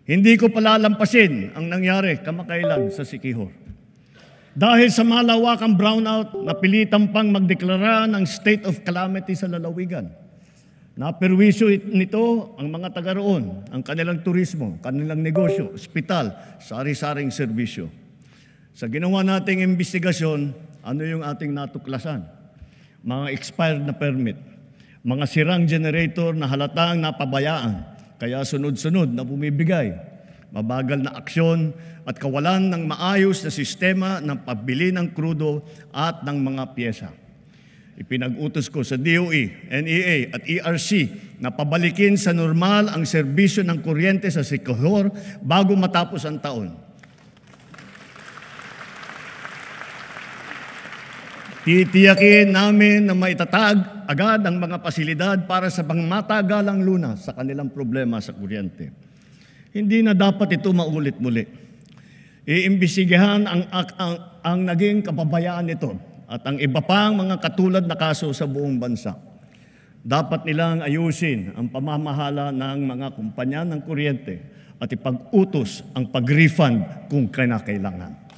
Hindi ko palalampasin ang nangyari kamakailan sa Siquijor. Dahil sa malawakang brownout, napilitan pang magdeklara ng state of calamity sa lalawigan. Naperwisyo nito ang mga taga roon, ang kanilang turismo, kanilang negosyo, ospital, sari-saring serbisyo. Sa ginawa nating investigasyon, ano yung ating natuklasan? Mga expired na permit, mga sirang generator na halatang napabayaan, kaya sunod-sunod na bumibigay, mabagal na aksyon at kawalan ng maayos na sistema ng pagbili ng krudo at ng mga pyesa. Ipinag-utos ko sa DOE, NEA at ERC na pabalikin sa normal ang serbisyo ng kuryente sa Siquijor bago matapos ang taon. Titiyakin namin na maitatag agad ang mga pasilidad para sa pangmatagalang lunas sa kanilang problema sa kuryente. Hindi na dapat ito maulit muli. Iimbestigahan ang naging kapabayaan nito at ang iba pang mga katulad na kaso sa buong bansa. Dapat nilang ayusin ang pamamahala ng mga kumpanya ng kuryente at ipag-utos ang pag-refund kung kinakailangan.